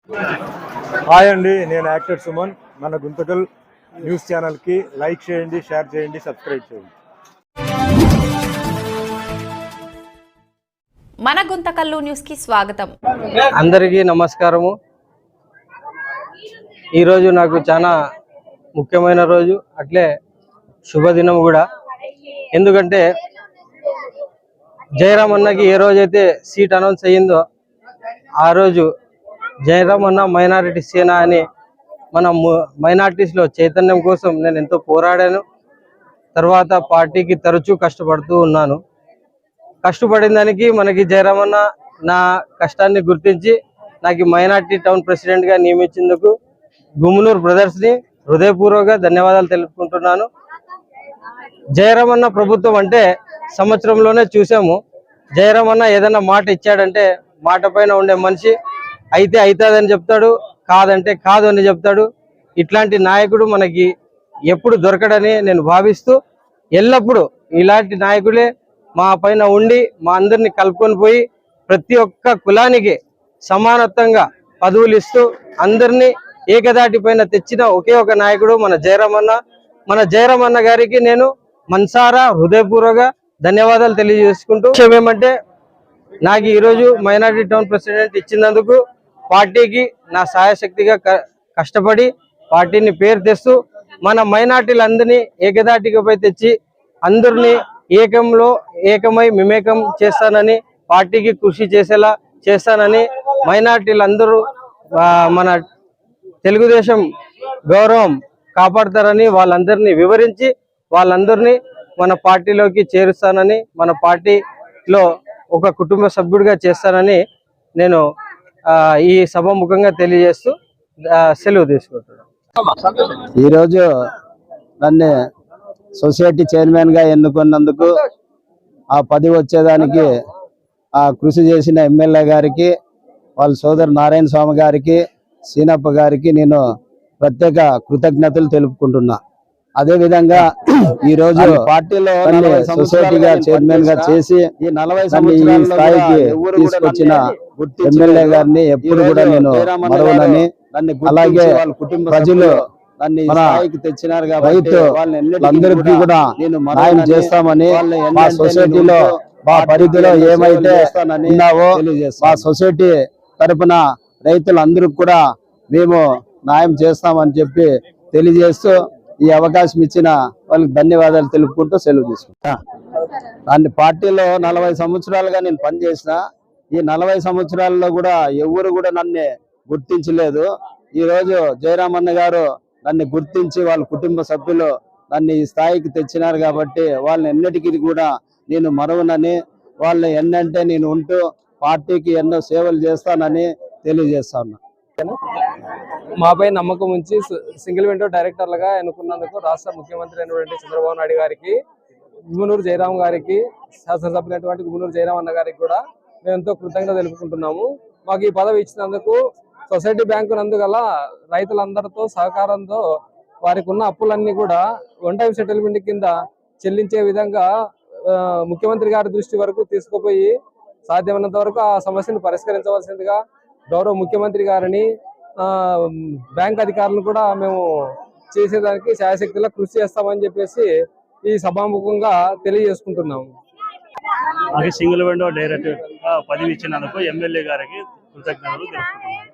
Hi అండి, నేను actor Suman. మన గుంతకల్ న్యూస్ ఛానల్కి లైక్ చేయండి, షేర్ చేయండి, సబ్స్క్రైబ్ చేయండి. మన గుంతకల్లు న్యూస్కి స్వాగతం. అందరికీ నమస్కారము. ఈరోజు నాకు చాలా ముఖ్యమైన రోజు, అట్లే శుభదినం కూడా. ఎందుకంటే జయరాం అన్నకి ఏ రోజైతే సీట్ అనౌన్స్ అయ్యిందో ఆ రోజు జయరాం అన్న మైనారిటీ సేన అని మన మైనారిటీస్లో చైతన్యం కోసం నేను ఎంతో పోరాడాను. తర్వాత పార్టీకి తరచూ కష్టపడుతూ ఉన్నాను. కష్టపడిన దానికి మనకి జయరాం అన్న నా కష్టాన్ని గుర్తించి నాకు మైనారిటీ టౌన్ ప్రెసిడెంట్గా నియమించేందుకు గుమ్మనూరు బ్రదర్స్ని హృదయపూర్వక ధన్యవాదాలు తెలుపుకుంటున్నాను. జయరాం అన్న ప్రభుత్వం అంటే సంవత్సరంలోనే చూసాము. జయరాం అన్న ఏదైనా మాట ఇచ్చాడంటే మాట పైన ఉండే మనిషి. అయితే అవుతుందని చెప్తాడు, కాదంటే కాదు అని చెప్తాడు. ఇట్లాంటి నాయకుడు మనకి ఎప్పుడు దొరకడని నేను భావిస్తూ, ఎల్లప్పుడూ ఇలాంటి నాయకులే మా పైన ఉండి మా అందరిని కలుపుకొని పోయి ప్రతి ఒక్క కులానికి సమానత్వంగా పదవులు ఇస్తూ అందరినీ ఏకదాటి పైన తెచ్చిన ఒకే ఒక నాయకుడు మన జయరాం అన్న. మన జయరాం అన్న గారికి నేను మనసారా హృదయపూర్వక ధన్యవాదాలు తెలియజేసుకుంటూ, విషయం ఏమంటే నాకు ఈరోజు మైనారిటీ టౌన్ ప్రెసిడెంట్ ఇచ్చినందుకు పార్టీకి నా సాయశక్తిగా కష్టపడి పార్టీని పేరు తెస్తూ మన మైనార్టీలందరినీ ఏకదాటిపై తెచ్చి అందరినీ ఏకమై మిమేకం చేస్తానని, పార్టీకి కృషి చేసేలా చేస్తానని, మైనార్టీలందరూ మన తెలుగుదేశం గౌరవం కాపాడతారని వాళ్ళందరినీ వివరించి వాళ్ళందరినీ మన పార్టీలోకి చేరుస్తానని, మన పార్టీలో ఒక కుటుంబ సభ్యుడిగా చేస్తానని నేను ఈ సభాముఖంగా తెలియజేస్తూ సెలవు తీసుకుంటున్నాను. ఈరోజు నన్ను సొసైటీ చైర్మన్గా ఎన్నుకున్నందుకు ఆ పదవి వచ్చేదానికి కృషి చేసిన ఎమ్మెల్యే గారికి, వాళ్ళ సోదరు నారాయణ స్వామి గారికి, సీనప్ప గారికి నేను ప్రత్యేక కృతజ్ఞతలు తెలుపుకుంటున్నా. అదే విధంగా ఈ రోజు పార్టీలో సొసైటీగా చైర్మన్ గా చేసి ఈ 40 స్థాయికి తీసుకొచ్చిన ఎమ్మెల్యే గారిని ఎప్పుడు కూడా నేను మరవనని, అలాగే ప్రజలు మన తెచ్చినారు రైతు వాళ్ళందరికీ కూడా న్యాయం చేస్తామని, మా సొసైటీలో మా పరిధిలో ఏమైతే ఉన్నావో మా సొసైటీ తరపున రైతులందరికీ కూడా మేము న్యాయం చేస్తామని చెప్పి తెలియజేస్తూ ఈ అవకాశం ఇచ్చిన వాళ్ళకి ధన్యవాదాలు తెలుపుకుంటూ సెలవు తీసుకుంటా. దాన్ని పార్టీలో 40 సంవత్సరాలుగా నేను పనిచేసిన. ఈ 40 సంవత్సరాల్లో కూడా ఎవరు కూడా నన్ను గుర్తించలేదు. ఈరోజు జయరాం అన్న గారు నన్ను గుర్తించి వాళ్ళ కుటుంబ సభ్యులు నన్ను ఈ స్థాయికి తెచ్చినారు కాబట్టి వాళ్ళని ఎన్నటికీ కూడా నేను మరవనని, వాళ్ళని ఎన్నంటే నేను ఉంటూ పార్టీకి ఎన్నో సేవలు చేస్తానని తెలియజేస్తా ఉన్నా. మాపై నమ్మకం ఉంచి సింగిల్ విండో డైరెక్టర్లుగా ఎన్నుకున్నందుకు రాష్ట్ర ముఖ్యమంత్రి అయినటువంటి చంద్రబాబు నాయుడు గారికి, గుమ్మనూరు జయరాం గారికి, శాసనసభ్యులైనటువంటి గుమ్మనూరు జయరాం అన్న గారికి కూడా మేము ఎంతో కృతజ్ఞత తెలుపుకుంటున్నాము. మాకు ఈ పదవి ఇచ్చినందుకు సొసైటీ బ్యాంకు నందుగల రైతులందరితో సహకారంతో వారికి ఉన్న అప్పులన్నీ కూడా వన్ టైం సెటిల్మెంట్ కింద చెల్లించే విధంగా ముఖ్యమంత్రి గారి దృష్టి వరకు తీసుకుపోయి సాధ్యమైనంత వరకు ఆ సమస్యను పరిష్కరించవలసిందిగా గౌరవ ముఖ్యమంత్రి గారిని, బ్యాంక్ అధికారులను కూడా మేము చేసేదానికి శాయశక్తిలో కృషి చేస్తామని చెప్పేసి ఈ సభాముఖంగా తెలియజేసుకుంటున్నాము. సింగిల్ విండో డైరెక్టర్ పదవి ఇచ్చినందుకు ఎమ్మెల్యే గారికి కృతజ్ఞతలు తెలుపుతున్నాను.